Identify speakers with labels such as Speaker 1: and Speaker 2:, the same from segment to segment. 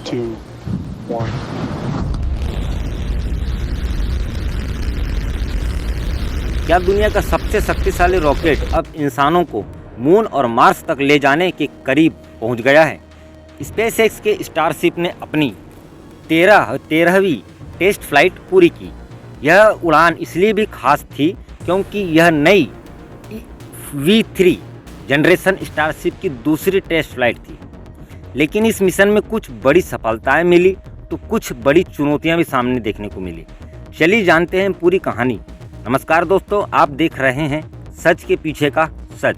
Speaker 1: 2, 1.
Speaker 2: क्या दुनिया का सबसे शक्तिशाली रॉकेट अब इंसानों को मून और मार्स तक ले जाने के करीब पहुंच गया है। स्पेसएक्स के स्टारशिप ने अपनी 13वीं टेस्ट फ्लाइट पूरी की। यह उड़ान इसलिए भी खास थी क्योंकि यह नई V3 जनरेशन स्टारशिप की दूसरी टेस्ट फ्लाइट थी। लेकिन इस मिशन में कुछ बड़ी सफलताएं मिली तो कुछ बड़ी चुनौतियां भी सामने देखने को मिली। चलिए जानते हैं पूरी कहानी। नमस्कार दोस्तों, आप देख रहे हैं सच के पीछे का सच।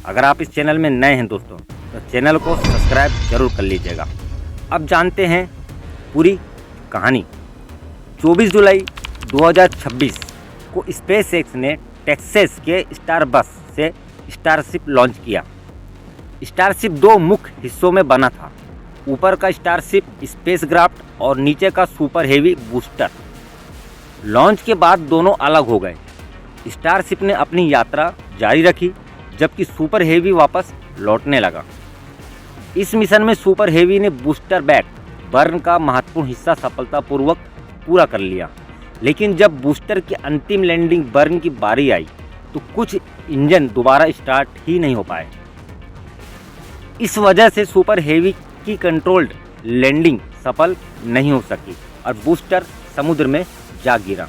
Speaker 2: अगर आप इस चैनल में नए हैं दोस्तों तो चैनल को सब्सक्राइब जरूर कर लीजिएगा। अब जानते हैं पूरी कहानी। 24 जुलाई 2026 को स्पेसएक्स ने टेक्सास के स्टारबस से स्टारशिप लॉन्च किया। स्टारशिप दो मुख्य हिस्सों में बना था, ऊपर का स्टारशिप स्पेसक्राफ्ट और नीचे का सुपर हेवी बूस्टर। लॉन्च के बाद दोनों अलग हो गए। स्टारशिप ने अपनी यात्रा जारी रखी जबकि सुपर हेवी वापस लौटने लगा। इस मिशन में सुपर हेवी ने बूस्टर बैक बर्न का महत्वपूर्ण हिस्सा सफलतापूर्वक पूरा कर लिया, लेकिन जब बूस्टर की अंतिम लैंडिंग बर्न की बारी आई तो कुछ इंजन दोबारा स्टार्ट ही नहीं हो पाए। इस वजह से सुपर हेवी की कंट्रोल्ड लैंडिंग सफल नहीं हो सकी और बूस्टर समुद्र में जा गिरा।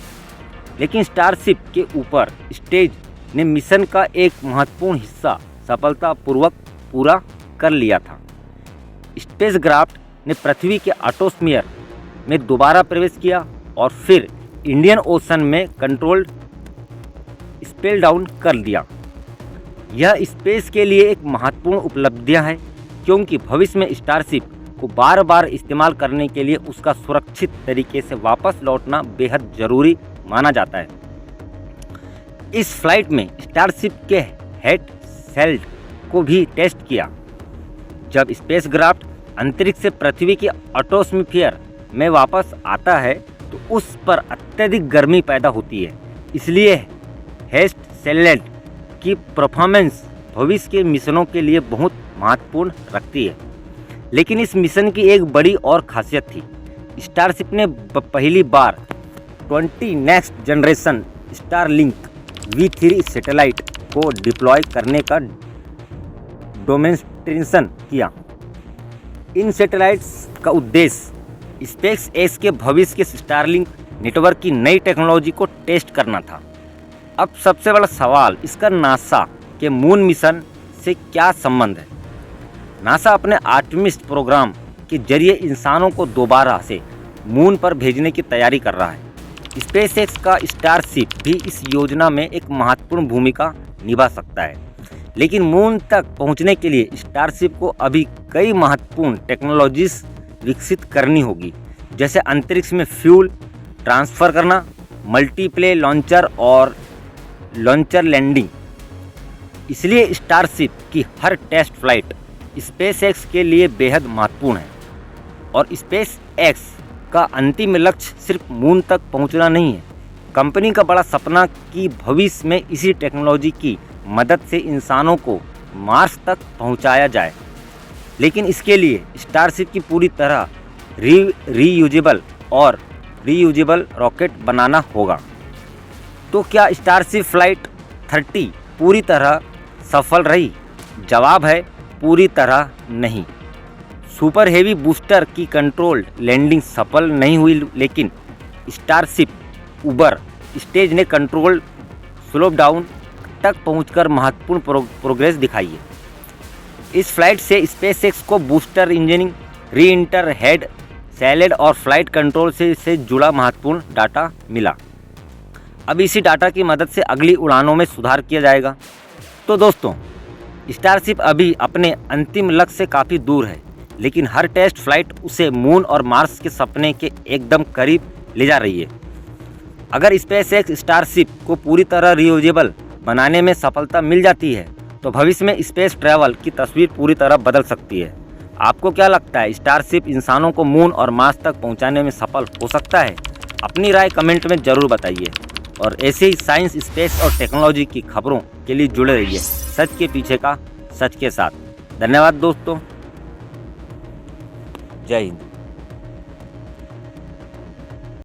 Speaker 2: लेकिन स्टारशिप के ऊपर स्टेज ने मिशन का एक महत्वपूर्ण हिस्सा सफलतापूर्वक पूरा कर लिया था। स्पेसक्राफ्ट ने पृथ्वी के एटमॉस्फेयर में दोबारा प्रवेश किया और फिर इंडियन ओशन में कंट्रोल्ड स्पेल डाउन कर दिया। यह स्पेस के लिए एक महत्वपूर्ण उपलब्धियां है क्योंकि भविष्य में स्टारशिप को बार बार इस्तेमाल करने के लिए उसका सुरक्षित तरीके से वापस लौटना बेहद जरूरी माना जाता है। इस फ्लाइट में स्टारशिप के हेड सेल्ड को भी टेस्ट किया। जब स्पेसक्राफ्ट अंतरिक्ष से पृथ्वी के एटमॉस्फेयर में वापस आता है तो उस पर अत्यधिक गर्मी पैदा होती है, इसलिए हेड सेल्ड की परफॉर्मेंस भविष्य के मिशनों के लिए बहुत महत्वपूर्ण रखती है। लेकिन इस मिशन की एक बड़ी और खासियत थी। स्टारशिप ने पहली बार 20 next generation Starlink V3 satellite को डिप्लॉय करने का डेमोन्स्ट्रेशन किया। इन सैटेलाइट्स का उद्देश्य स्पेसएक्स के भविष्य के स्टारलिंक नेटवर्क की नई टेक्नोलॉजी को टेस्ट करना था। अब सबसे बड़ा सवाल, इसका नासा के मून मिशन से क्या संबंध है? नासा अपने आर्टेमिस प्रोग्राम के जरिए इंसानों को दोबारा से मून पर भेजने की तैयारी कर रहा है। स्पेसएक्स का स्टारशिप भी इस योजना में एक महत्वपूर्ण भूमिका निभा सकता है। लेकिन मून तक पहुंचने के लिए स्टारशिप को अभी कई महत्वपूर्ण टेक्नोलॉजीज विकसित करनी होगी, जैसे अंतरिक्ष में फ्यूल ट्रांसफ़र करना, मल्टीप्ले लॉन्चर और लॉन्चर लैंडिंग। इसलिए स्टारशिप की हर टेस्ट फ्लाइट स्पेसएक्स के लिए बेहद महत्वपूर्ण है और स्पेसएक्स का अंतिम लक्ष्य सिर्फ मून तक पहुंचना नहीं है। कंपनी का बड़ा सपना कि भविष्य में इसी टेक्नोलॉजी की मदद से इंसानों को मार्स तक पहुंचाया जाए। लेकिन इसके लिए स्टारशिप की पूरी तरह रीयूजेबल रॉकेट बनाना होगा। तो क्या स्टारशिप फ्लाइट 30 पूरी तरह सफल रही? जवाब है पूरी तरह नहीं। सुपर हेवी बूस्टर की कंट्रोल्ड लैंडिंग सफल नहीं हुई, लेकिन स्टारशिप ऊपर स्टेज ने कंट्रोल्ड स्लोप डाउन तक पहुंचकर महत्वपूर्ण प्रोग्रेस दिखाई है। इस फ्लाइट से स्पेसएक्स को बूस्टर इंजीनियरिंग, रीइंटर हेड सेलेड और फ्लाइट कंट्रोल से जुड़ा महत्वपूर्ण डाटा मिला। अब इसी डाटा की मदद से अगली उड़ानों में सुधार किया जाएगा। तो दोस्तों, स्टारशिप अभी अपने अंतिम लक्ष्य से काफ़ी दूर है, लेकिन हर टेस्ट फ्लाइट उसे मून और मार्स के सपने के एकदम करीब ले जा रही है। अगर स्पेसएक्स स्टारशिप को पूरी तरह रीयूजेबल बनाने में सफलता मिल जाती है तो भविष्य में स्पेस ट्रैवल की तस्वीर पूरी तरह बदल सकती है। आपको क्या लगता है, स्टारशिप इंसानों को मून और मार्स तक पहुंचाने में सफल हो सकता है? अपनी राय कमेंट में ज़रूर बताइए और ऐसे ही साइंस, स्पेस और टेक्नोलॉजी की खबरों के लिए जुड़े रहिए सच के पीछे का सच के साथ। धन्यवाद दोस्तों, जय हिंद।